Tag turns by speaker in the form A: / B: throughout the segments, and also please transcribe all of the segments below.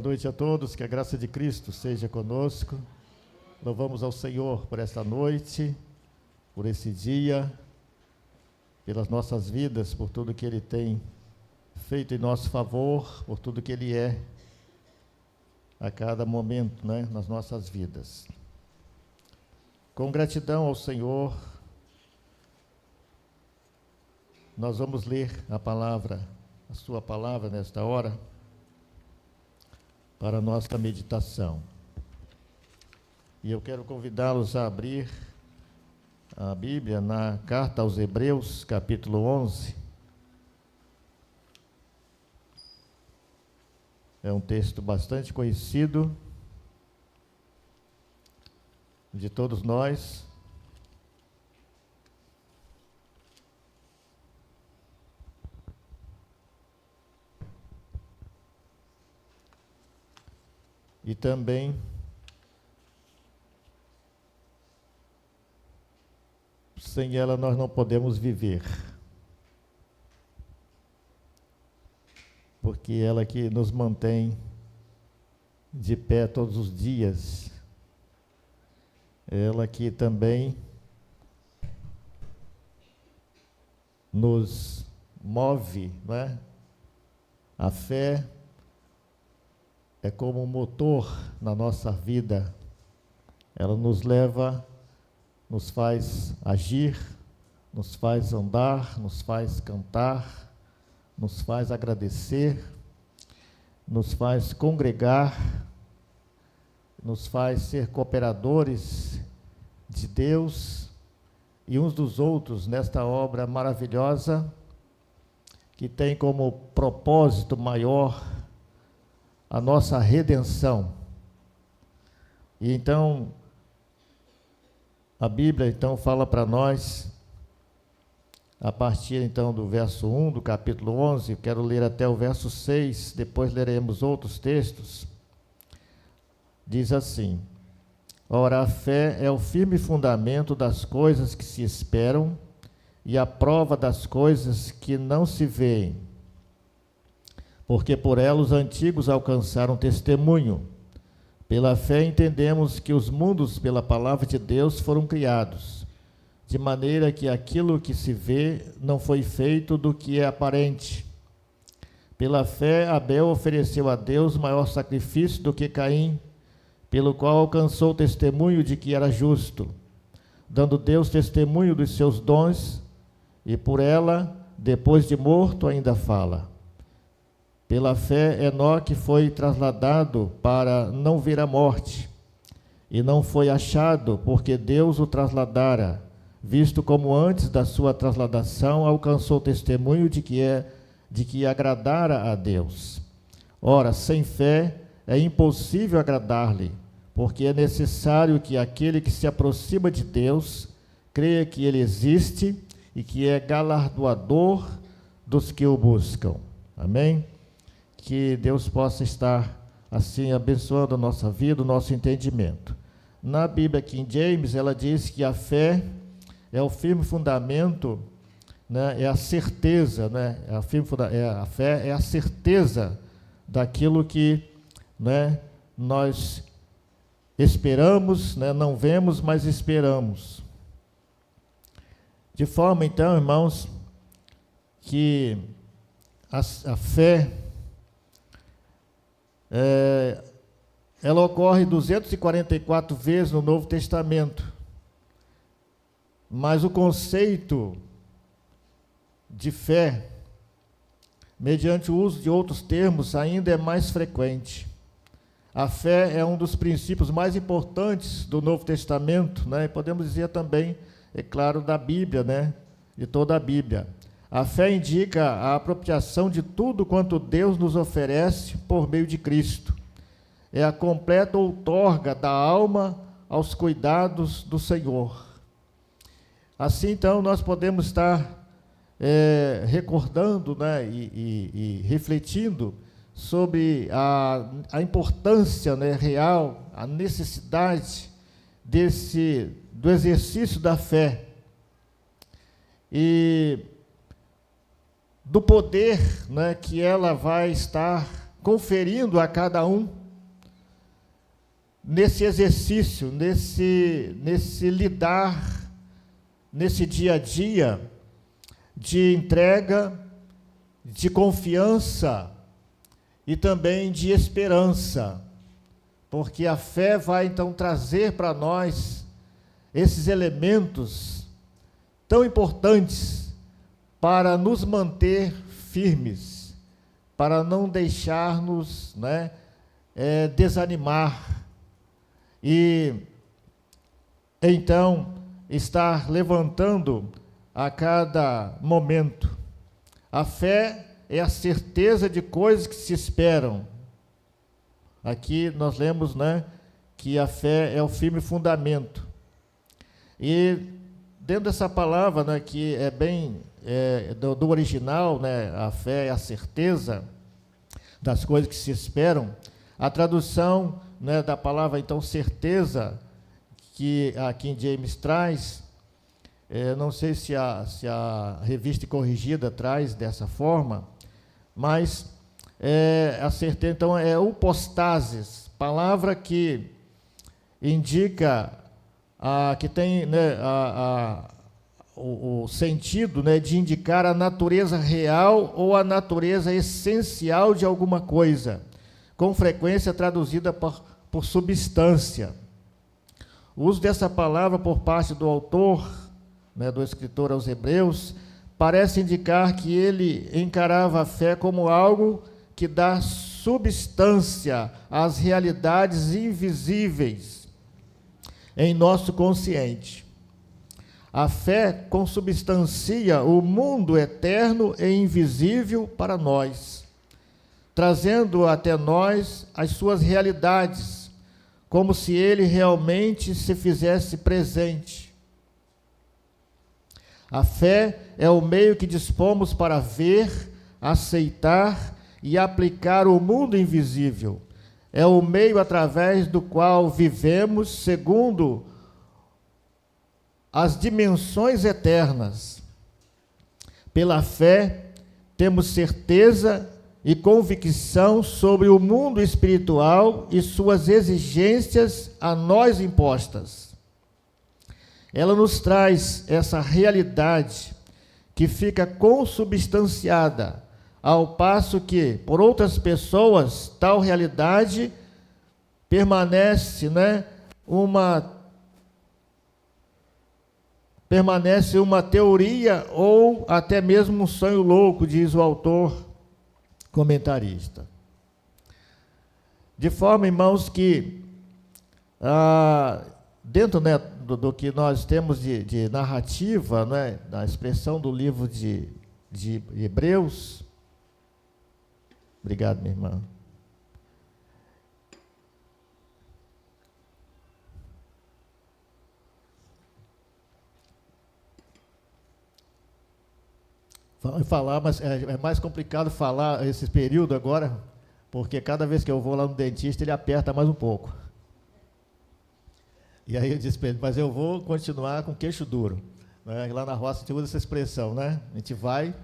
A: Boa noite a todos, que a graça de Cristo seja conosco. Louvamos ao Senhor por esta noite, por esse dia, pelas nossas vidas, por tudo que Ele tem feito em nosso favor, por tudo que Ele é a cada momento, nas nossas vidas. Com gratidão ao Senhor, nós vamos ler a sua palavra nesta hora, para a nossa meditação. E eu quero convidá-los a abrir a Bíblia na carta aos Hebreus, capítulo 11. É um texto bastante conhecido de todos nós. E também sem ela nós não podemos viver, porque ela que nos mantém de pé todos os dias, ela que também nos move, A fé é como um motor na nossa vida. Ela nos leva, nos faz agir, nos faz andar, nos faz cantar, nos faz agradecer, nos faz congregar, nos faz ser cooperadores de Deus e uns dos outros nesta obra maravilhosa que tem como propósito maior a nossa redenção. E então, a Bíblia fala para nós, a partir do verso 1 do capítulo 11, quero ler até o verso 6, depois leremos outros textos. Diz assim: Ora, a fé é o firme fundamento das coisas que se esperam e a prova das coisas que não se veem. Porque por ela os antigos alcançaram testemunho. Pela fé entendemos que os mundos, pela palavra de Deus, foram criados, de maneira que aquilo que se vê não foi feito do que é aparente. Pela fé, Abel ofereceu a Deus maior sacrifício do que Caim, pelo qual alcançou testemunho de que era justo, dando Deus testemunho dos seus dons, e por ela, depois de morto, ainda fala. Pela fé, Enoque foi trasladado para não ver a morte, e não foi achado, porque Deus o trasladara, visto como antes da sua trasladação alcançou testemunho de que agradara a Deus. Ora, sem fé é impossível agradar-lhe, porque é necessário que aquele que se aproxima de Deus creia que Ele existe e que é galardoador dos que o buscam. Amém? Que Deus possa estar assim abençoando a nossa vida, o nosso entendimento. Na Bíblia King James, ela diz que a fé é o firme fundamento, é a certeza, a fé é a certeza daquilo que nós esperamos, não vemos, mas esperamos. De forma, então, irmãos, que a fé ela ocorre 244 vezes no Novo Testamento, mas o conceito de fé, mediante o uso de outros termos, ainda é mais frequente. A fé é um dos princípios mais importantes do Novo Testamento, e podemos dizer também, é claro, da Bíblia, de toda a Bíblia. A fé indica a apropriação de tudo quanto Deus nos oferece por meio de Cristo. É a completa outorga da alma aos cuidados do Senhor. Assim, então, nós podemos estar recordando e refletindo sobre a importância real, a necessidade do exercício da fé. E do poder, que ela vai estar conferindo a cada um nesse exercício, nesse lidar, nesse dia a dia de entrega, de confiança e também de esperança, porque a fé vai então trazer para nós esses elementos tão importantes para nos manter firmes, para não deixar-nos, desanimar e então estar levantando a cada momento. A fé é a certeza de coisas que se esperam. Aqui nós lemos, que a fé é o firme fundamento. E dentro dessa palavra, que é bem do original, a fé é a certeza das coisas que se esperam, a tradução da palavra, então, certeza, que a King James traz, não sei se a Revista Corrigida traz dessa forma, mas a certeza, então, é upostasis, palavra que indica, que tem o sentido de indicar a natureza real ou a natureza essencial de alguma coisa, com frequência traduzida por substância. O uso dessa palavra por parte do autor, do escritor aos Hebreus, parece indicar que ele encarava a fé como algo que dá substância às realidades invisíveis em nosso consciente. A fé consubstancia o mundo eterno e invisível para nós, trazendo até nós as suas realidades, como se ele realmente se fizesse presente. A fé é o meio que dispomos para ver, aceitar e aplicar o mundo invisível. É o meio através do qual vivemos segundo as dimensões eternas. Pela fé, temos certeza e convicção sobre o mundo espiritual e suas exigências a nós impostas. Ela nos traz essa realidade que fica consubstanciada, ao passo que, por outras pessoas, tal realidade permanece, uma teoria ou até mesmo um sonho louco, diz o autor comentarista. De forma, irmãos, que dentro do que nós temos de narrativa, da expressão do livro de Hebreus. Obrigado, minha irmã. Falar, mas é mais complicado falar esse período agora, porque cada vez que eu vou lá no dentista, ele aperta mais um pouco. E aí eu disse para ele, mas eu vou continuar com queixo duro. Lá na roça a gente usa essa expressão, A gente vai,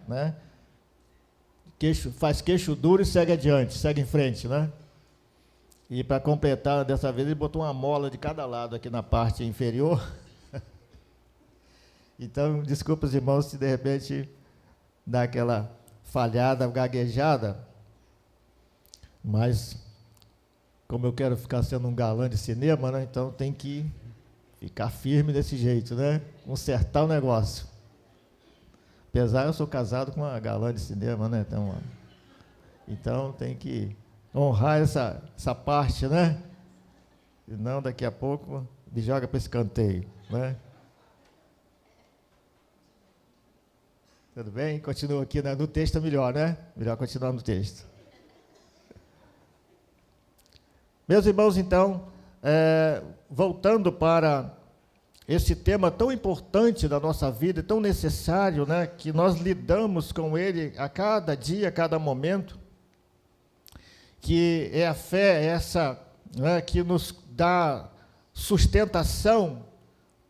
A: faz queixo duro e segue adiante, segue em frente, E para completar, dessa vez ele botou uma mola de cada lado aqui na parte inferior. Então, desculpa os irmãos se de repente dá aquela falhada, gaguejada, mas como eu quero ficar sendo um galã de cinema, então tem que ficar firme desse jeito, consertar o negócio. Apesar eu sou casado com uma galã de cinema, então tem que honrar essa parte, Senão daqui a pouco me joga para esse escanteio, Tudo bem? Continua aqui, no texto é melhor, Melhor continuar no texto. Meus irmãos, então, voltando para esse tema tão importante da nossa vida, tão necessário, que nós lidamos com ele a cada dia, a cada momento, que é a fé, essa que nos dá sustentação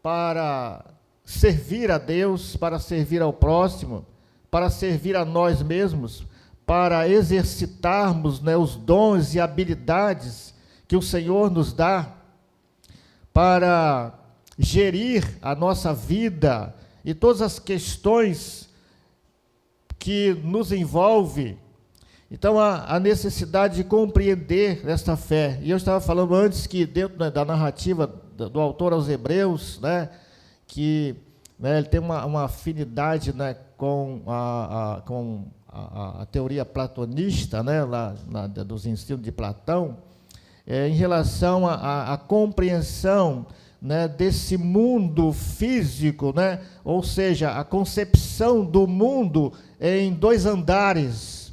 A: para servir a Deus, para servir ao próximo, para servir a nós mesmos, para exercitarmos, né, os dons e habilidades que o Senhor nos dá para gerir a nossa vida e todas as questões que nos envolvem. Então, a necessidade de compreender esta fé. E eu estava falando antes que, dentro, né, da narrativa do autor aos Hebreus, né, que, né, ele tem uma afinidade, né, com a teoria platonista, né, dos ensinos de Platão, em relação à compreensão, né, desse mundo físico, né, ou seja, a concepção do mundo em dois andares.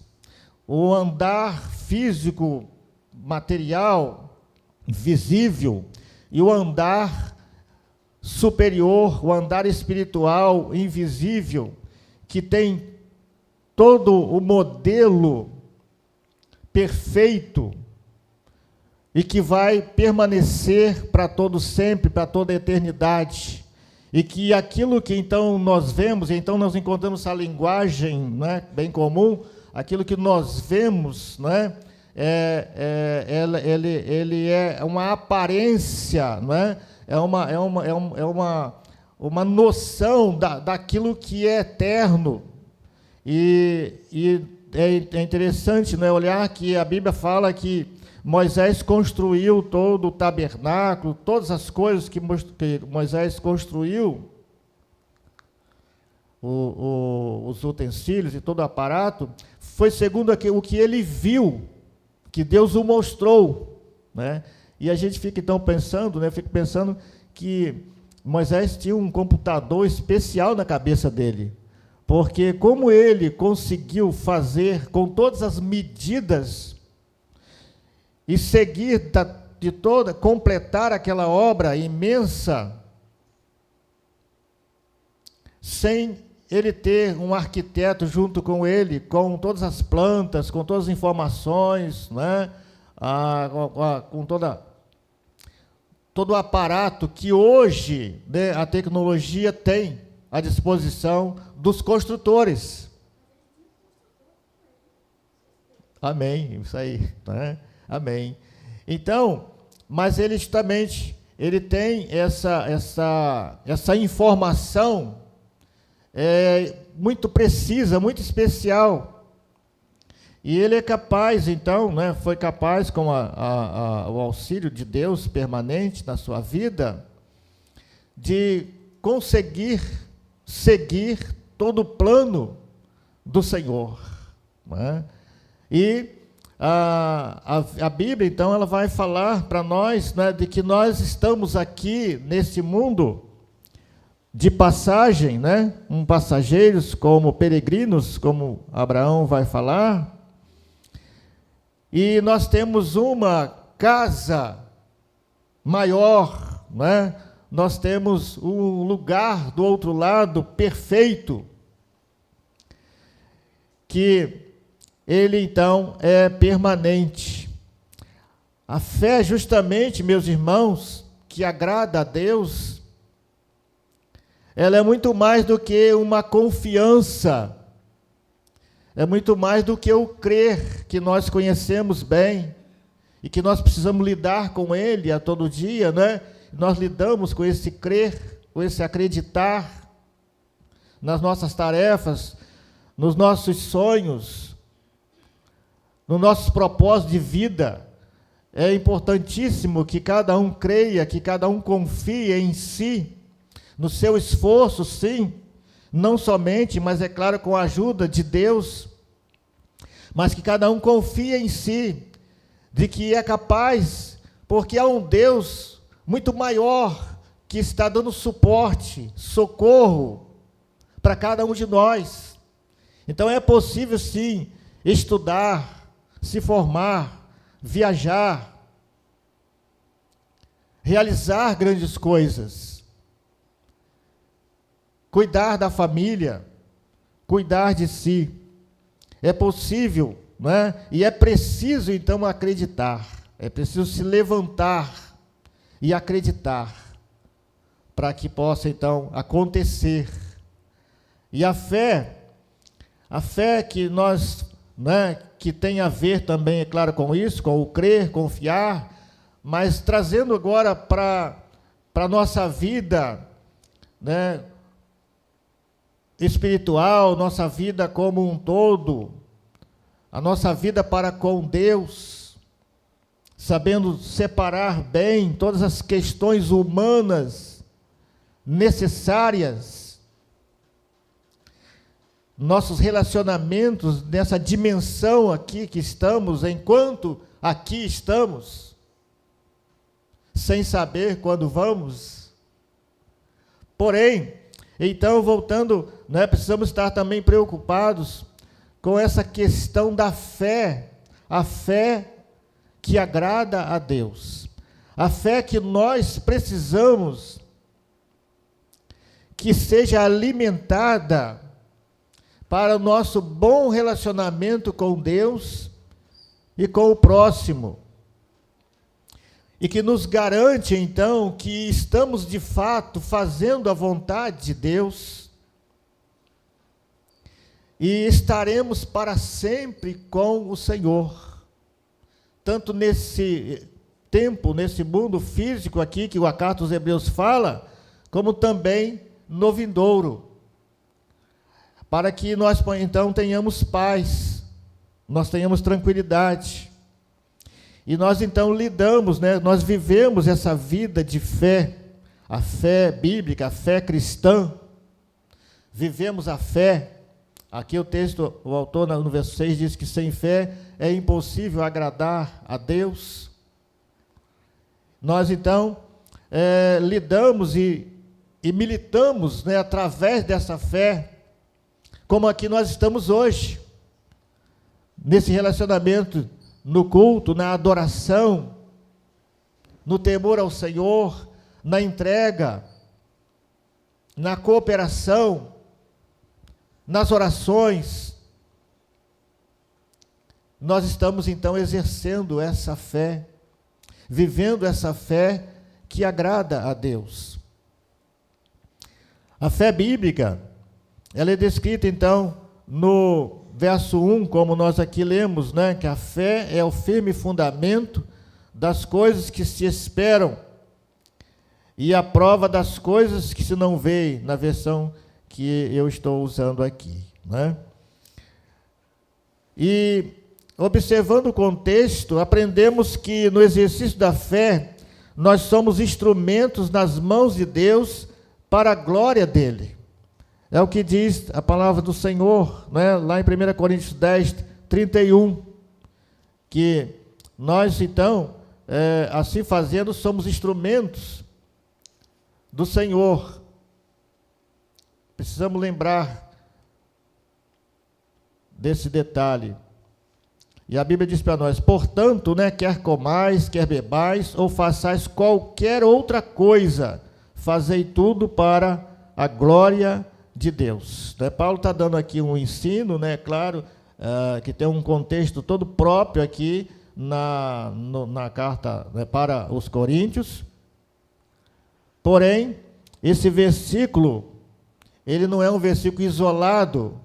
A: O andar físico, material, visível, e o andar superior, o andar espiritual, invisível, que tem todo o modelo perfeito e que vai permanecer para todo sempre, para toda a eternidade. E que aquilo que então nós vemos, então nós encontramos a linguagem, né, bem comum, aquilo que nós vemos, né, ele é uma aparência, né, é uma noção daquilo que é eterno. E é interessante, né, olhar que a Bíblia fala que Moisés construiu todo o tabernáculo, todas as coisas que Moisés construiu, os utensílios e todo o aparato, foi segundo o que ele viu, que Deus o mostrou, né? E a gente fica então pensando, né? Fico pensando que Moisés tinha um computador especial na cabeça dele, porque como ele conseguiu fazer com todas as medidas e seguir completar aquela obra imensa, sem ele ter um arquiteto junto com ele, com todas as plantas, com todas as informações, né? Com todo o aparato que hoje, né, a tecnologia tem à disposição dos construtores. Amém, isso aí, né? Amém. Então, mas ele justamente, ele tem essa informação muito precisa, muito especial. E ele é capaz, então, né, foi capaz, com o auxílio de Deus permanente na sua vida, de conseguir seguir todo o plano do Senhor, né? E a Bíblia, então, ela vai falar para nós, né, de que nós estamos aqui nesse mundo de passagem, né, passageiros, como peregrinos, como Abraão vai falar, e nós temos uma casa maior, né? Nós temos um lugar do outro lado perfeito, que ele então é permanente. A fé, justamente, meus irmãos, que agrada a Deus, ela é muito mais do que uma confiança, é muito mais do que o crer, que nós conhecemos bem, e que nós precisamos lidar com ele a todo dia, né? Nós lidamos com esse crer, com esse acreditar nas nossas tarefas, nos nossos sonhos, nos nossos propósitos de vida. É importantíssimo que cada um creia, que cada um confie em si, no seu esforço, sim, não somente, mas é claro, com a ajuda de Deus, mas que cada um confie em si, de que é capaz, porque há um Deus muito maior, que está dando suporte, socorro, para cada um de nós. Então é possível, sim, estudar, se formar, viajar, realizar grandes coisas, cuidar da família, cuidar de si. É possível, não é? E é preciso, então, acreditar. É preciso se levantar e acreditar para que possa, então, acontecer. E a fé que nós né, que tem a ver também, é claro, com isso, com o crer, confiar, mas trazendo agora para a nossa vida, né, espiritual, nossa vida como um todo, a nossa vida para com Deus, sabendo separar bem todas as questões humanas necessárias, nossos relacionamentos nessa dimensão aqui que estamos, enquanto aqui estamos, sem saber quando vamos. Porém, então, voltando, né, precisamos estar também preocupados com essa questão da fé, a fé que agrada a Deus, a fé que nós precisamos que seja alimentada para o nosso bom relacionamento com Deus e com o próximo, e que nos garante, então, que estamos, de fato, fazendo a vontade de Deus, e estaremos para sempre com o Senhor, tanto nesse tempo, nesse mundo físico aqui, que a carta aos Hebreus fala, como também no vindouro, para que nós, então, tenhamos paz, nós tenhamos tranquilidade, e nós, então, lidamos, né, nós vivemos essa vida de fé, a fé bíblica, a fé cristã, vivemos a fé. Aqui o texto, o autor no verso 6 diz que sem fé é impossível agradar a Deus. Nós, então, lidamos e militamos, né, através dessa fé, como aqui nós estamos hoje, nesse relacionamento, no culto, na adoração, no temor ao Senhor, na entrega, na cooperação, nas orações. Nós estamos, então, exercendo essa fé, vivendo essa fé que agrada a Deus. A fé bíblica, ela é descrita, então, no verso 1, como nós aqui lemos, né, que a fé é o firme fundamento das coisas que se esperam e a prova das coisas que se não vê, na versão que eu estou usando aqui, né? E, observando o contexto, aprendemos que no exercício da fé, nós somos instrumentos nas mãos de Deus para a glória dele. É o que diz a palavra do Senhor, né, lá em 1 Coríntios 10, 31, que nós, então, assim fazendo, somos instrumentos do Senhor. Precisamos lembrar desse detalhe. E a Bíblia diz para nós: portanto, né, quer comais, quer bebais, ou façais qualquer outra coisa, fazei tudo para a glória de Deus. Paulo está dando aqui um ensino, né, claro, que tem um contexto todo próprio aqui na carta, né, para os Coríntios. Porém, esse versículo, ele não é um versículo isolado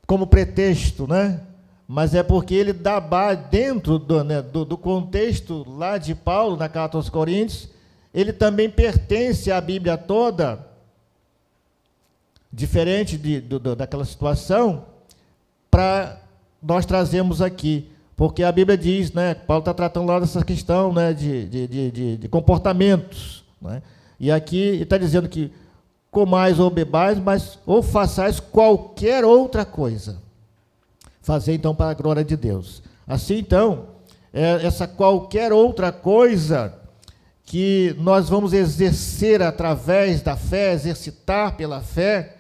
A: como pretexto, né? Mas é porque ele dá dentro do contexto lá de Paulo, na carta aos Coríntios, ele também pertence à Bíblia toda, diferente daquela situação, para nós trazermos aqui. Porque a Bíblia diz, né, Paulo está tratando lá dessa questão, né, de comportamentos, né? E aqui ele está dizendo que comais ou bebais, mas ou façais qualquer outra coisa. Fazer, então, para a glória de Deus. Assim, então, essa qualquer outra coisa que nós vamos exercer através da fé, exercitar pela fé,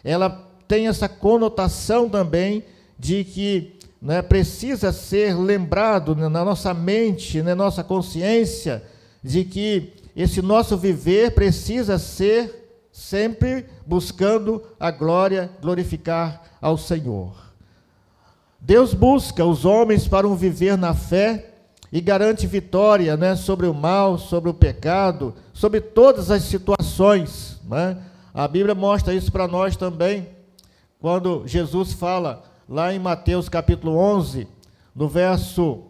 A: ela tem essa conotação também de que, né, precisa ser lembrado na nossa mente, na nossa consciência, de que esse nosso viver precisa ser sempre buscando a glória, glorificar ao Senhor. Deus busca os homens para um viver na fé e garante vitória, né, sobre o mal, sobre o pecado, sobre todas as situações. né? A Bíblia mostra isso para nós também, quando Jesus fala lá em Mateus capítulo 11, no verso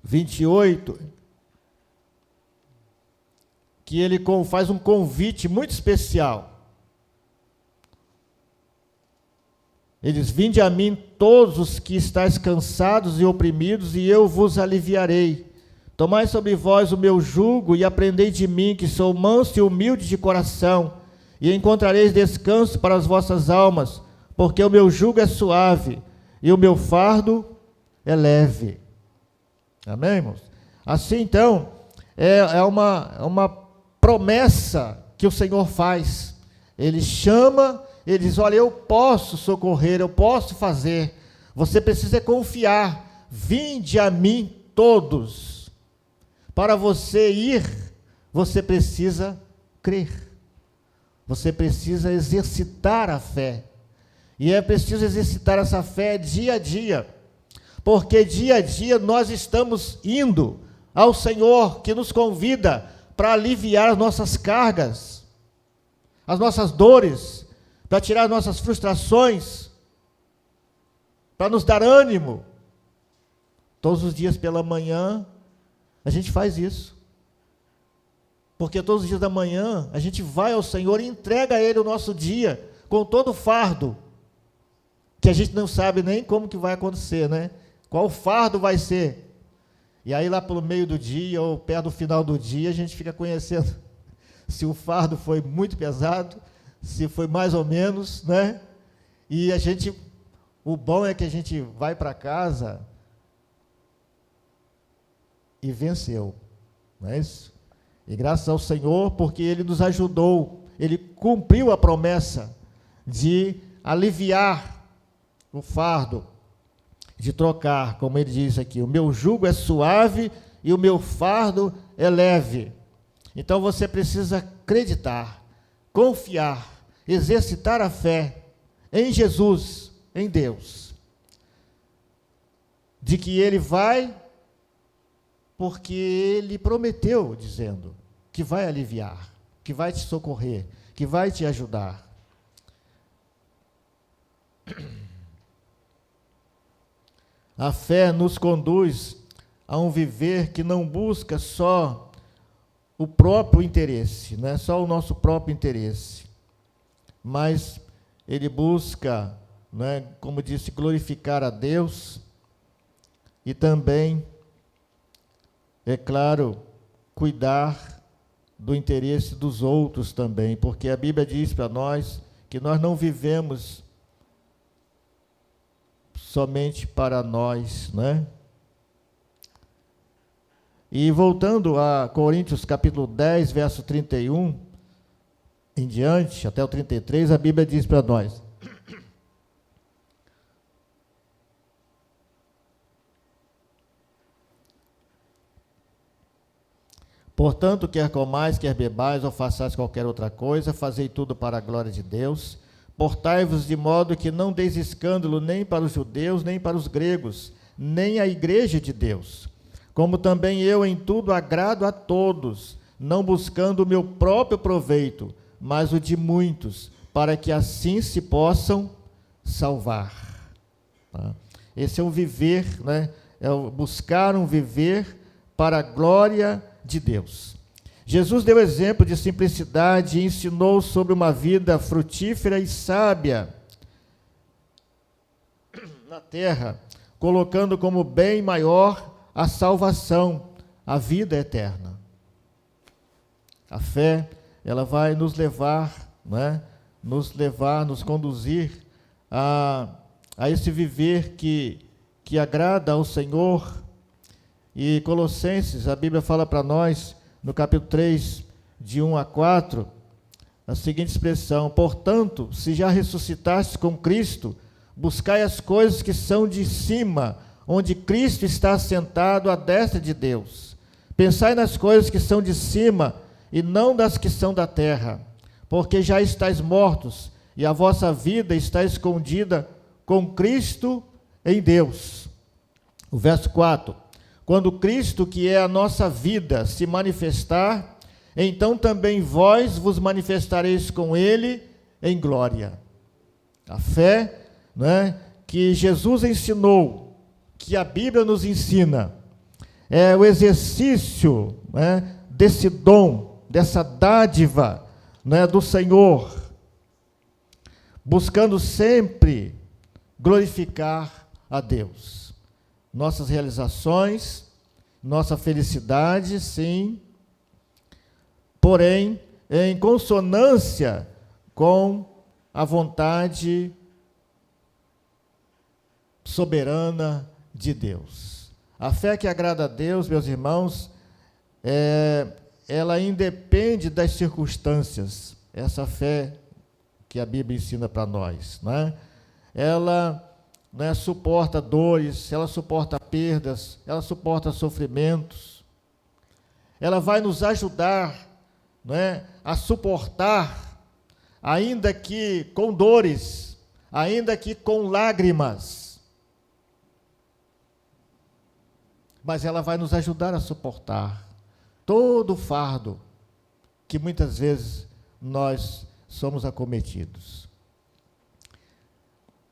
A: 28, que ele faz um convite muito especial. Ele diz: vinde a mim todos os que estáis cansados e oprimidos, e eu vos aliviarei. Tomai sobre vós o meu jugo e aprendei de mim, que sou manso e humilde de coração, e encontrareis descanso para as vossas almas, porque o meu jugo é suave e o meu fardo é leve. Amém, irmãos? Assim, então, é uma promessa que o Senhor faz. Ele chama, ele diz: olha, eu posso socorrer, eu posso fazer. Você precisa confiar. Vinde a mim todos. Para você ir, você precisa crer. Você precisa exercitar a fé. E é preciso exercitar essa fé dia a dia. Porque dia a dia nós estamos indo ao Senhor, que nos convida para aliviar as nossas cargas, as nossas dores, para tirar as nossas frustrações, para nos dar ânimo. Todos os dias pela manhã, a gente faz isso. Porque todos os dias da manhã, a gente vai ao Senhor e entrega a Ele o nosso dia, com todo o fardo, que a gente não sabe nem como que vai acontecer, né? Qual fardo vai ser? E aí lá pelo meio do dia, ou perto do final do dia, a gente fica conhecendo se o fardo foi muito pesado, se foi mais ou menos, né? E o bom é que a gente vai para casa e venceu, não é isso? E graças ao Senhor, porque Ele nos ajudou, Ele cumpriu a promessa de aliviar o fardo, de trocar, como Ele diz aqui: o meu jugo é suave e o meu fardo é leve. Então você precisa acreditar, confiar, exercitar a fé em Jesus, em Deus, de que Ele vai, porque Ele prometeu, dizendo que vai aliviar, que vai te socorrer, que vai te ajudar. A fé nos conduz a um viver que não busca só o próprio interesse, não é só o nosso próprio interesse, mas ele busca, não é, como disse, glorificar a Deus e também, é claro, cuidar do interesse dos outros também, porque a Bíblia diz para nós que nós não vivemos somente para nós, né? E voltando a Coríntios capítulo 10, verso 31, em diante, até o 33, a Bíblia diz para nós: portanto, quer comais, quer bebais, ou façais qualquer outra coisa, fazei tudo para a glória de Deus. Portai-vos de modo que não deis escândalo nem para os judeus, nem para os gregos, nem a igreja de Deus. Como também eu em tudo agrado a todos, não buscando o meu próprio proveito, mas o de muitos, para que assim se possam salvar. Tá? Esse é o viver, né? É o buscar um viver para a glória de Deus. Jesus deu exemplo de simplicidade e ensinou sobre uma vida frutífera e sábia na terra, colocando como bem maior a salvação, a vida eterna. A fé, ela vai nos levar, né? Nos conduzir a esse viver que agrada ao Senhor. E Colossenses, a Bíblia fala para nós, no capítulo 3, de 1 a 4, a seguinte expressão: portanto, se já ressuscitastes com Cristo, buscai as coisas que são de cima, onde Cristo está assentado à destra de Deus. Pensai nas coisas que são de cima, e não das que são da terra, porque já estáis mortos, e a vossa vida está escondida com Cristo em Deus. O verso 4: quando Cristo, que é a nossa vida, se manifestar, então também vós vos manifestareis com ele em glória. A fé, né, que Jesus ensinou, que a Bíblia nos ensina, é o exercício, né, desse dom, dessa dádiva, né, do Senhor, buscando sempre glorificar a Deus. Nossas realizações, nossa felicidade, sim, porém, em consonância com a vontade soberana de Deus. A fé que agrada a Deus, meus irmãos, ela independe das circunstâncias. Essa fé que a Bíblia ensina para nós, né? Ela, né, suporta dores, ela suporta perdas, ela suporta sofrimentos. Ela vai nos ajudar, né, a suportar, ainda que com dores, ainda que com lágrimas. Mas ela vai nos ajudar a suportar todo o fardo que muitas vezes nós somos acometidos.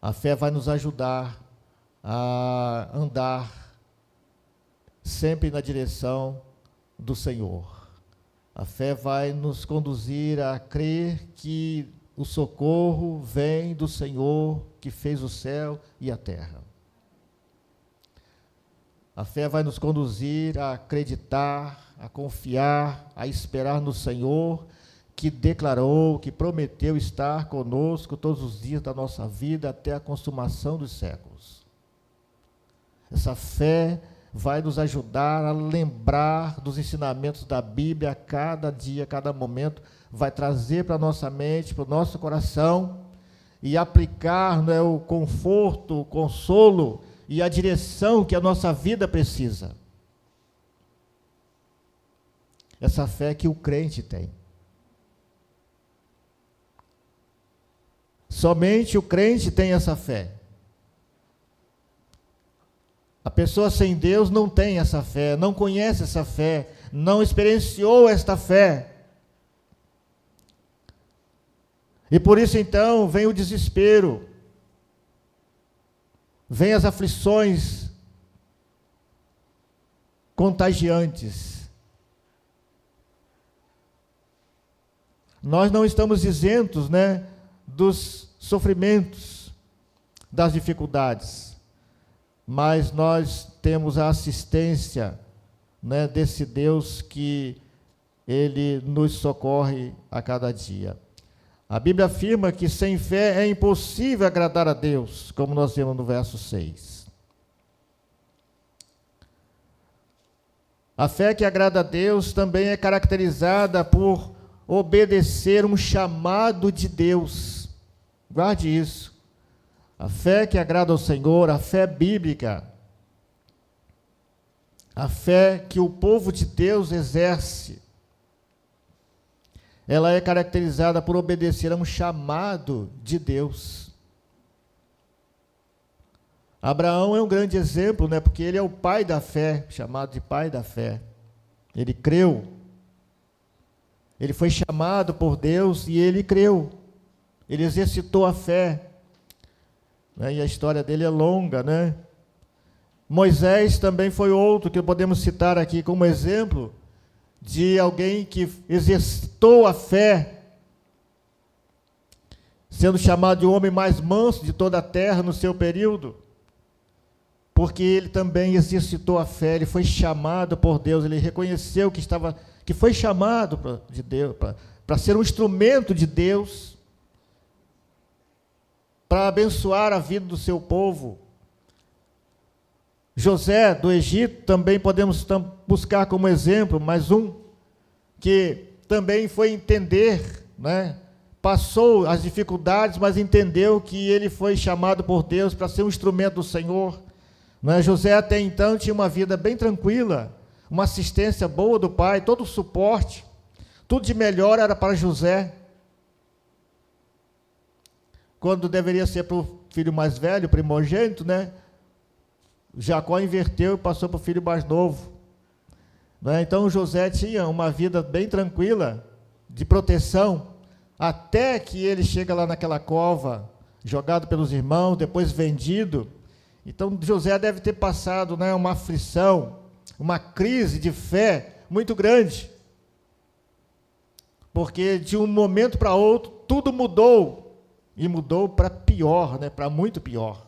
A: A fé vai nos ajudar a andar sempre na direção do Senhor. A fé vai nos conduzir a crer que o socorro vem do Senhor que fez o céu e a terra. A fé vai nos conduzir a acreditar, a confiar, a esperar no Senhor, que declarou, que prometeu estar conosco todos os dias da nossa vida até a consumação dos séculos. Essa fé vai nos ajudar a lembrar dos ensinamentos da Bíblia a cada dia, a cada momento, vai trazer para a nossa mente, para o nosso coração, e aplicar, né, o conforto, o consolo e a direção que a nossa vida precisa. Essa fé que o crente tem. Somente o crente tem essa fé. A pessoa sem Deus não tem essa fé, não conhece essa fé, não experienciou esta fé. E por isso então vem o desespero, vem as aflições contagiantes. Nós não estamos isentos, né, dos sofrimentos, das dificuldades, mas nós temos a assistência, né, desse Deus que Ele nos socorre a cada dia. A Bíblia afirma que sem fé é impossível agradar a Deus, como nós vemos no verso 6. A fé que agrada a Deus também é caracterizada por obedecer um chamado de Deus. Guarde isso. A fé que agrada ao Senhor, a fé bíblica, a fé que o povo de Deus exerce, ela é caracterizada por obedecer a um chamado de Deus. Abraão é um grande exemplo, né? Porque ele é o pai da fé, chamado de pai da fé. Ele creu. Ele foi chamado por Deus e ele creu. Ele exercitou a fé. Né? E a história dele é longa, né? Moisés também foi outro que podemos citar aqui como exemplo de alguém que exercitou a fé, sendo chamado de o homem mais manso de toda a terra no seu período, porque ele também exercitou a fé, ele foi chamado por Deus, ele reconheceu que foi chamado de Deus, para ser um instrumento de Deus, para abençoar a vida do seu povo. José, do Egito, também podemos buscar como exemplo, mais um, que também foi entender, né? Passou as dificuldades, mas entendeu que ele foi chamado por Deus para ser um instrumento do Senhor. Né? José até então tinha uma vida bem tranquila, uma assistência boa do pai, todo o suporte, tudo de melhor era para José. Quando deveria ser para o filho mais velho, primogênito, né? Jacó inverteu e passou para o filho mais novo. não é? Então José tinha uma vida bem tranquila, de proteção, até que ele chega lá naquela cova, jogado pelos irmãos, depois vendido. Então José deve ter passado, né, uma aflição, uma crise de fé muito grande. Porque de um momento para outro, tudo mudou. E mudou para pior, né, para muito pior.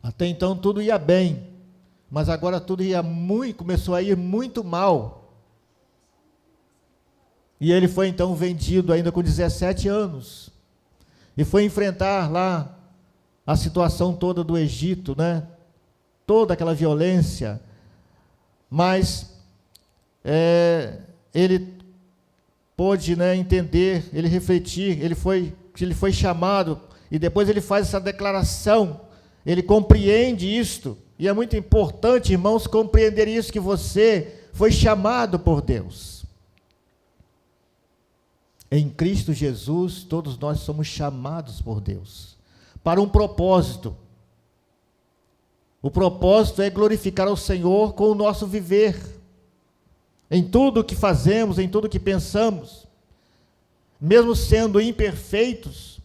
A: Até então tudo ia bem, mas agora tudo começou a ir muito mal. E ele foi então vendido ainda com 17 anos. E foi enfrentar lá a situação toda do Egito, né? Toda aquela violência. Mas ele pôde, né, entender, ele refletir, ele foi chamado, e depois ele faz essa declaração, ele compreende isto, e é muito importante, irmãos, compreender isso, que você foi chamado por Deus. Em Cristo Jesus, todos nós somos chamados por Deus, para um propósito. O propósito é glorificar ao Senhor com o nosso viver, em tudo o que fazemos, em tudo o que pensamos. Mesmo sendo imperfeitos,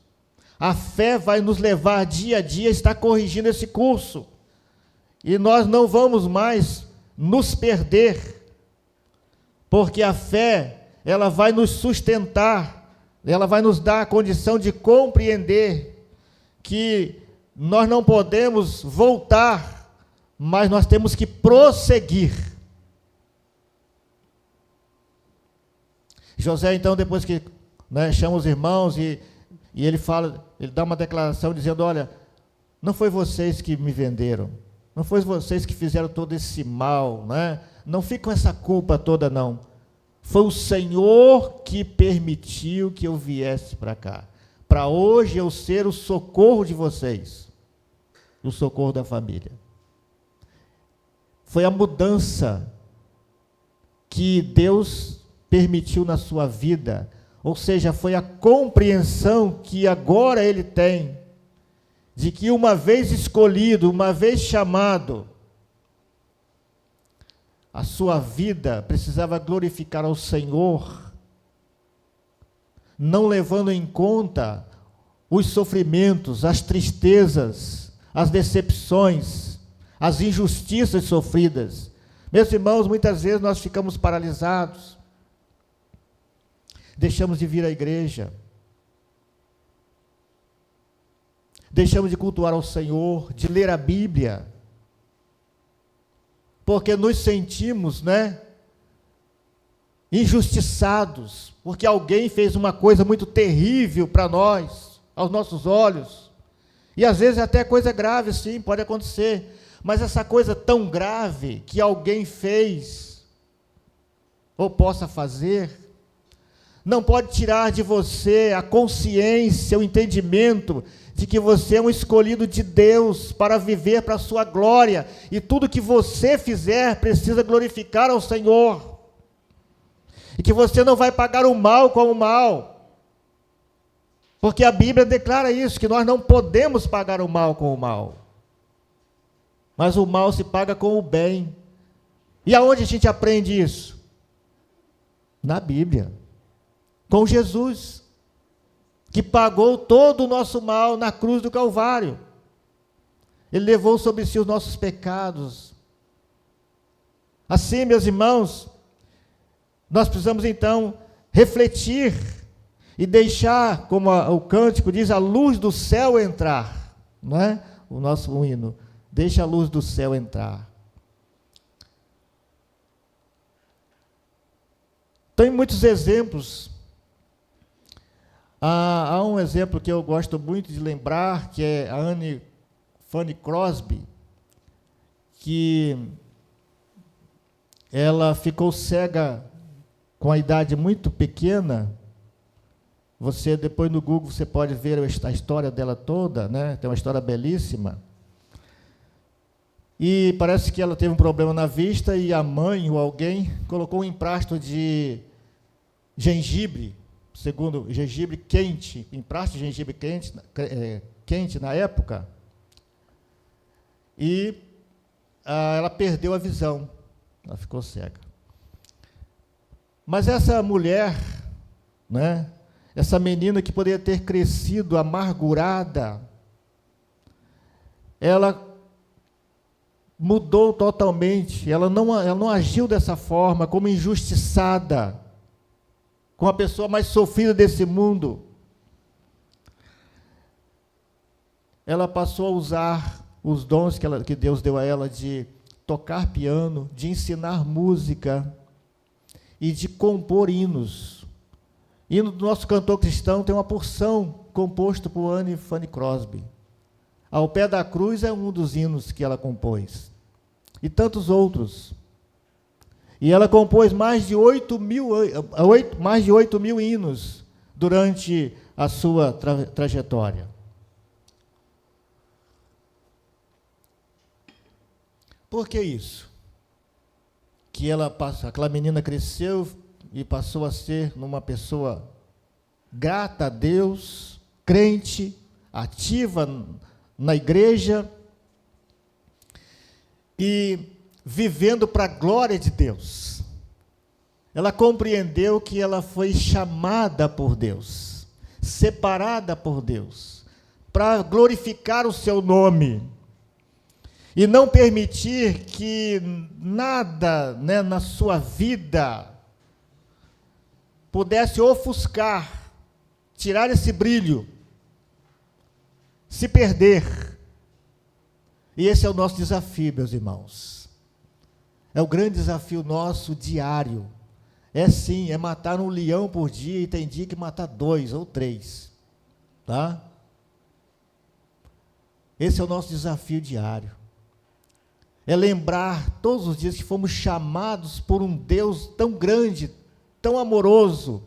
A: a fé vai nos levar dia a dia a estar corrigindo esse curso. E nós não vamos mais nos perder, porque a fé, ela vai nos sustentar, ela vai nos dar a condição de compreender que nós não podemos voltar, mas nós temos que prosseguir. José, então, depois que, né, chama os irmãos e ele fala, ele dá uma declaração dizendo: olha, não foi vocês que me venderam, não foi vocês que fizeram todo esse mal, né? Não fica com essa culpa toda, não. Foi o Senhor que permitiu que eu viesse para cá, para hoje eu ser o socorro de vocês, o socorro da família. Foi a mudança que Deus permitiu na sua vida, ou seja, foi a compreensão que agora ele tem, de que uma vez escolhido, uma vez chamado, a sua vida precisava glorificar ao Senhor, não levando em conta os sofrimentos, as tristezas, as decepções, as injustiças sofridas. Meus irmãos, muitas vezes nós ficamos paralisados, deixamos de vir à igreja, deixamos de cultuar ao Senhor, de ler a Bíblia, porque nos sentimos, né, injustiçados, porque alguém fez uma coisa muito terrível para nós, aos nossos olhos, e às vezes até coisa grave, sim, pode acontecer, mas essa coisa tão grave que alguém fez, ou possa fazer, não pode tirar de você a consciência, o entendimento de que você é um escolhido de Deus para viver para a sua glória, e tudo que você fizer precisa glorificar ao Senhor, e que você não vai pagar o mal com o mal, porque a Bíblia declara isso, que nós não podemos pagar o mal com o mal, mas o mal se paga com o bem. E aonde a gente aprende isso? Na Bíblia, com Jesus, que pagou todo o nosso mal na cruz do Calvário. Ele levou sobre si os nossos pecados. Assim, meus irmãos, nós precisamos então refletir e deixar, como o cântico diz, a luz do céu entrar, não é? O nosso hino, deixa a luz do céu entrar. Tem muitos exemplos. Há um exemplo que eu gosto muito de lembrar, que é a Anne Fanny Crosby, que ela ficou cega com a idade muito pequena. Você, depois no Google, você pode ver a história dela toda, né? Tem uma história belíssima. E parece que ela teve um problema na vista e a mãe ou alguém colocou um emprasto de gengibre, segundo gengibre quente, emprasto de gengibre quente na época, e ela perdeu a visão. Ela ficou cega. Mas essa mulher, né, essa menina que poderia ter crescido amargurada, ela mudou totalmente, ela não agiu dessa forma, como injustiçada, como a pessoa mais sofrida desse mundo. Ela passou a usar os dons que Deus deu a ela de tocar piano, de ensinar música e de compor hinos. Hino do nosso cantor cristão tem uma porção composta por Anne Fanny Crosby. Ao Pé da Cruz é um dos hinos que ela compôs. E tantos outros. E ela compôs mais de 8 mil hinos durante a sua trajetória. Por que isso? Que aquela menina cresceu e passou a ser uma pessoa grata a Deus, crente, ativa na igreja e vivendo para a glória de Deus. Ela compreendeu que ela foi chamada por Deus, separada por Deus, para glorificar o seu nome. E não permitir que nada, né, na sua vida pudesse ofuscar, tirar esse brilho, se perder. E esse é o nosso desafio, meus irmãos. É o grande desafio nosso diário. É sim, é matar um leão por dia, e tem dia que matar 2 ou 3. Tá? Esse é o nosso desafio diário. É lembrar todos os dias que fomos chamados por um Deus tão grande, tão amoroso,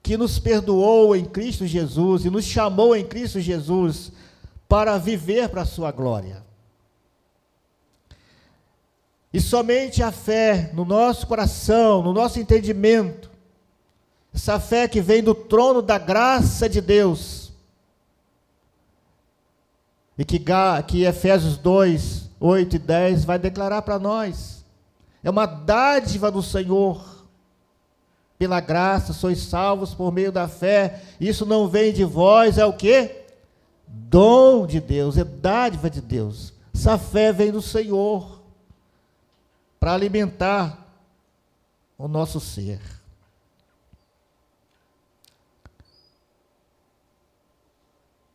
A: que nos perdoou em Cristo Jesus e nos chamou em Cristo Jesus para viver para a sua glória. E somente a fé no nosso coração, no nosso entendimento, essa fé que vem do trono da graça de Deus, e que Efésios 2, 8 e 10 vai declarar para nós, é uma dádiva do Senhor, pela graça sois salvos por meio da fé, isso não vem de vós, é o quê? Dom de Deus, é dádiva de Deus. Essa fé vem do Senhor, para alimentar o nosso ser.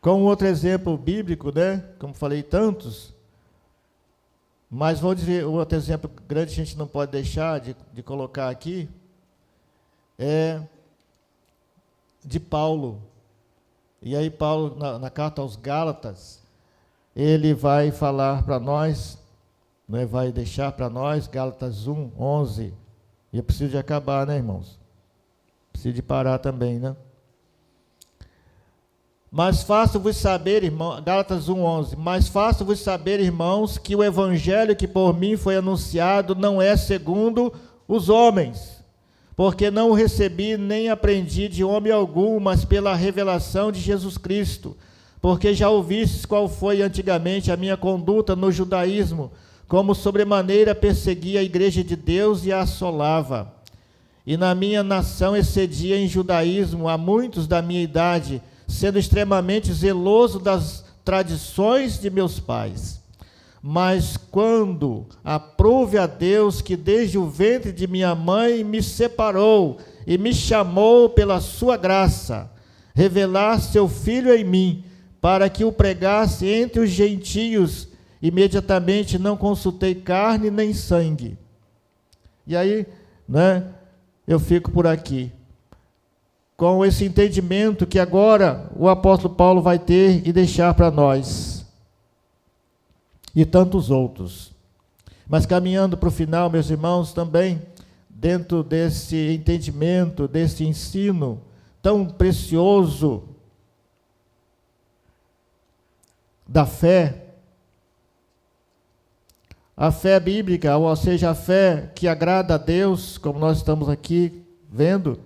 A: Com outro exemplo bíblico, né? Como falei, tantos, mas vou dizer, outro exemplo grande que a gente não pode deixar de colocar aqui, é de Paulo. E aí Paulo, na carta aos Gálatas, ele vai falar para nós, né, vai deixar para nós, Gálatas 1, 11, e eu preciso de acabar, né, irmãos? Preciso de parar também, né? Mas faço-vos saber, irmãos, Gálatas 1, 11, mas faço-vos saber, irmãos, que o evangelho que por mim foi anunciado não é segundo os homens, porque não o recebi nem aprendi de homem algum, mas pela revelação de Jesus Cristo, porque já ouvistes qual foi antigamente a minha conduta no judaísmo, como sobremaneira perseguia a igreja de Deus e a assolava. E na minha nação excedia em judaísmo a muitos da minha idade, sendo extremamente zeloso das tradições de meus pais. Mas quando aprouve a Deus que desde o ventre de minha mãe me separou e me chamou pela sua graça, revelar seu Filho em mim, para que o pregasse entre os gentios, imediatamente não consultei carne nem sangue. E aí, né, eu fico por aqui, com esse entendimento que agora o apóstolo Paulo vai ter e deixar para nós, e tantos outros. Mas caminhando para o final, meus irmãos, também, dentro desse entendimento, desse ensino tão precioso da fé, a fé bíblica, ou seja, a fé que agrada a Deus, como nós estamos aqui vendo,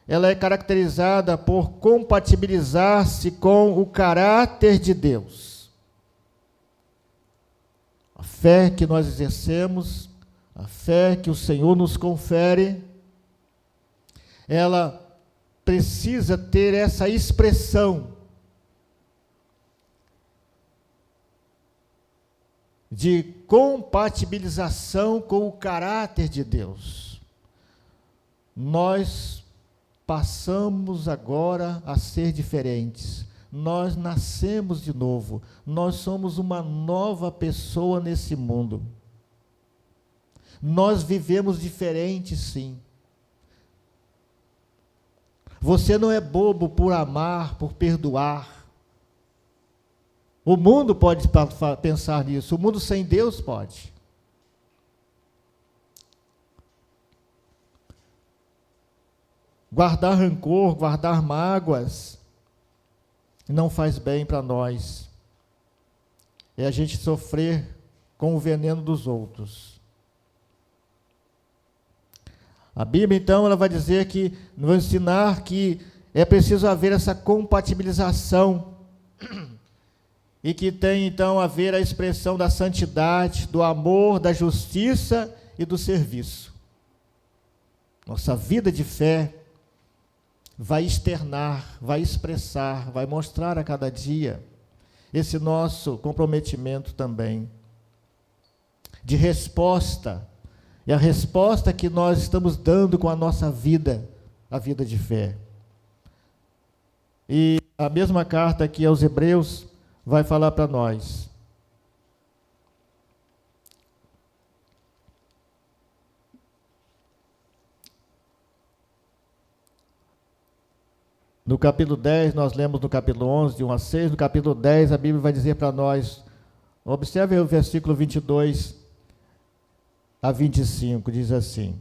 A: ela é caracterizada por compatibilizar-se com o caráter de Deus. A fé que nós exercemos A fé que o Senhor nos confere, ela precisa ter essa expressão de compatibilização com o caráter de Deus. Nós passamos agora a ser diferentes. Nós nascemos de novo. Nós somos uma nova pessoa nesse mundo. Nós vivemos diferente, sim. Você não é bobo por amar, por perdoar. O mundo pode pensar nisso. O mundo sem Deus pode. Guardar rancor, guardar mágoas, não faz bem para nós. É a gente sofrer com o veneno dos outros. A Bíblia, então, ela vai dizer que, vai ensinar que é preciso haver essa compatibilização e que tem, então, a ver a expressão da santidade, do amor, da justiça e do serviço. Nossa vida de fé vai externar, vai expressar, vai mostrar a cada dia esse nosso comprometimento também de resposta. E a resposta que nós estamos dando com a nossa vida, a vida de fé. E a mesma carta aqui aos Hebreus vai falar para nós. No capítulo 10, nós lemos no capítulo 11, de 1 a 6, no capítulo 10, a Bíblia vai dizer para nós, observe o versículo 22 a 25, diz assim: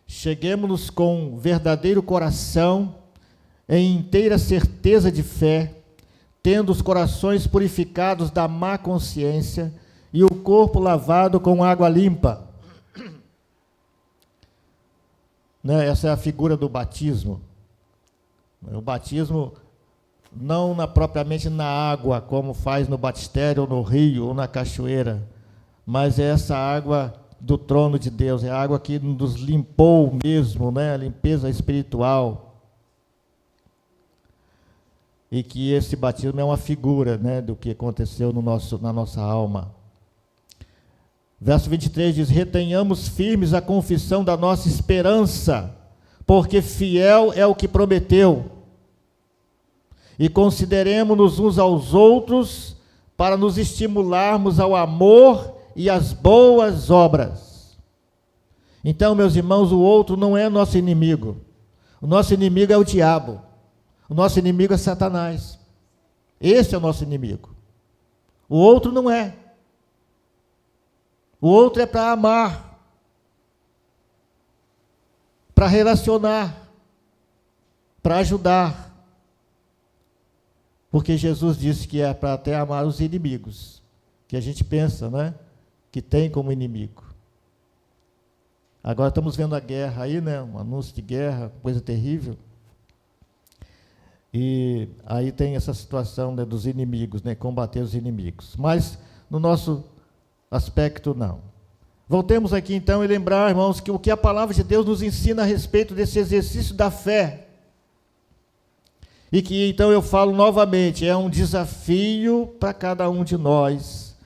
A: cheguemos-nos com verdadeiro coração, em inteira certeza de fé, tendo os corações purificados da má consciência e o corpo lavado com água limpa. Né? Essa é a figura do batismo. O batismo não propriamente na água, como faz no batistério, ou no rio, ou na cachoeira, mas é essa água do trono de Deus, é a água que nos limpou mesmo, né? A limpeza espiritual. E que esse batismo é uma figura, né, do que aconteceu na nossa alma. Verso 23 diz: retenhamos firmes a confissão da nossa esperança, porque fiel é o que prometeu. E consideremos-nos uns aos outros para nos estimularmos ao amor e às boas obras. Então, meus irmãos, o outro não é nosso inimigo. O nosso inimigo é o diabo. O nosso inimigo é Satanás. Esse é o nosso inimigo. O outro não é. O outro é para amar, para relacionar, para ajudar. Porque Jesus disse que é para até amar os inimigos, que a gente pensa, né, que tem como inimigo. Agora estamos vendo a guerra aí, né, um anúncio de guerra, coisa terrível. E aí tem essa situação, né, dos inimigos, né, combater os inimigos. Mas no nosso aspecto, não. Voltemos aqui então e lembrar, irmãos, que o que a palavra de Deus nos ensina a respeito desse exercício da fé. E que então eu falo novamente, é um desafio para cada um de nós,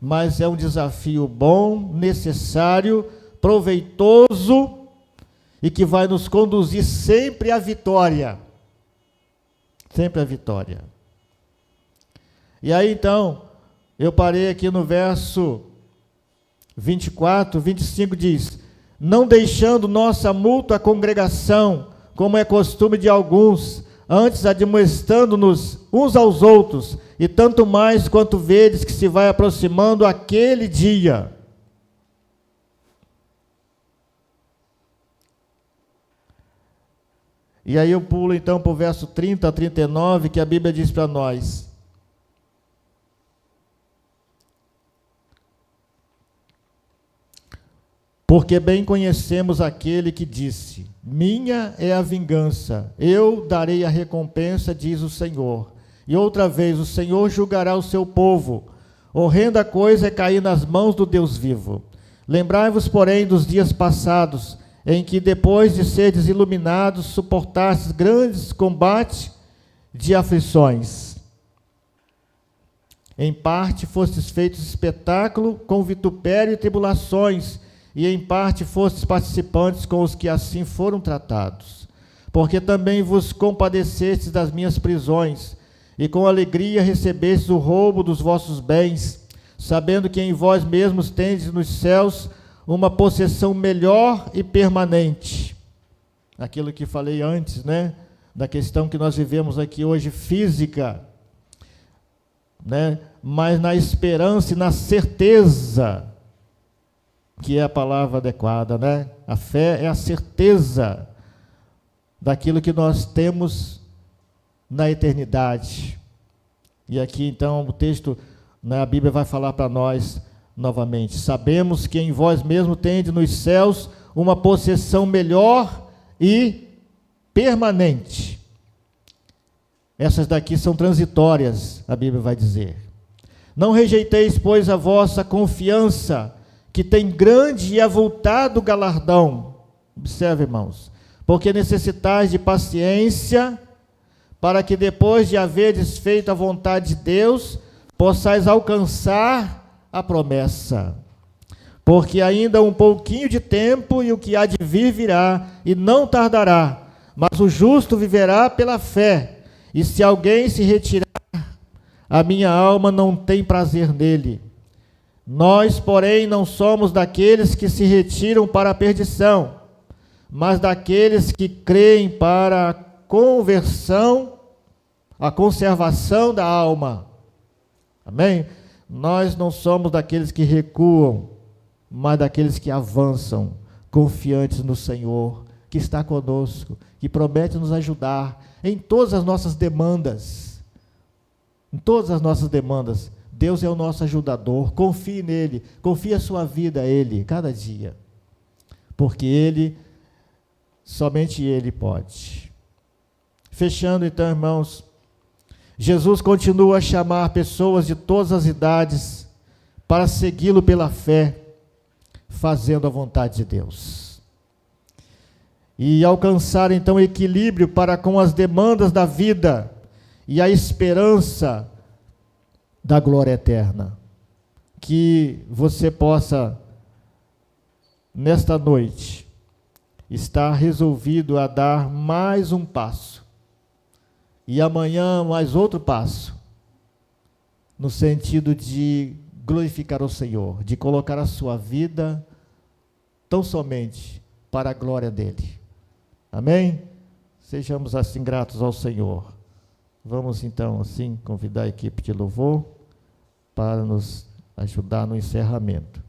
A: mas é um desafio bom, necessário, proveitoso e que vai nos conduzir sempre à vitória. Sempre à vitória. E aí então, eu parei aqui no verso 24, 25 diz: não deixando nossa mútua congregação, como é costume de alguns, antes admoestando-nos uns aos outros, e tanto mais quanto vedes que se vai aproximando aquele dia. E aí eu pulo então para o verso 30 a 39, que a Bíblia diz para nós: porque bem conhecemos aquele que disse: minha é a vingança, eu darei a recompensa, diz o Senhor. E outra vez, o Senhor julgará o seu povo. Horrenda coisa é cair nas mãos do Deus vivo. Lembrai-vos, porém, dos dias passados, em que, depois de seres iluminados, suportastes grandes combates de aflições. Em parte fostes feitos espetáculo com vitupério e tribulações, e em parte fostes participantes com os que assim foram tratados. Porque também vos compadecestes das minhas prisões, e com alegria recebestes o roubo dos vossos bens, sabendo que em vós mesmos tendes nos céus uma possessão melhor e permanente. Aquilo que falei antes, né? Da questão que nós vivemos aqui hoje, física, né? Mas na esperança e na certeza, que é a palavra adequada, né? A fé é a certeza daquilo que nós temos na eternidade. E aqui então o texto, né, a Bíblia vai falar para nós novamente: sabemos que em vós mesmo tendes nos céus uma possessão melhor e permanente. Essas daqui são transitórias, a Bíblia vai dizer. Não rejeiteis, pois, a vossa confiança, que tem grande e avultado galardão. Observe, irmãos, porque necessitais de paciência, para que depois de haveres feito a vontade de Deus, possais alcançar a promessa. Porque ainda um pouquinho de tempo, e o que há de vir virá, e não tardará. Mas o justo viverá pela fé. E se alguém se retirar, a minha alma não tem prazer nele. Nós, porém, não somos daqueles que se retiram para a perdição, mas daqueles que creem para a conversão, a conservação da alma. Amém? Nós não somos daqueles que recuam, mas daqueles que avançam, confiantes no Senhor, que está conosco, que promete nos ajudar em todas as nossas demandas. Em todas as nossas demandas, Deus é o nosso ajudador. Confie nele, confie a sua vida a Ele, cada dia. Porque Ele, somente Ele pode. Fechando então, irmãos, Jesus continua a chamar pessoas de todas as idades para segui-lo pela fé, fazendo a vontade de Deus. E alcançar então equilíbrio para com as demandas da vida e a esperança da glória eterna. Que você possa, nesta noite, estar resolvido a dar mais um passo, e amanhã mais outro passo, no sentido de glorificar o Senhor, de colocar a sua vida tão somente para a glória dEle. Amém? Sejamos assim gratos ao Senhor. Vamos então assim convidar a equipe de louvor para nos ajudar no encerramento.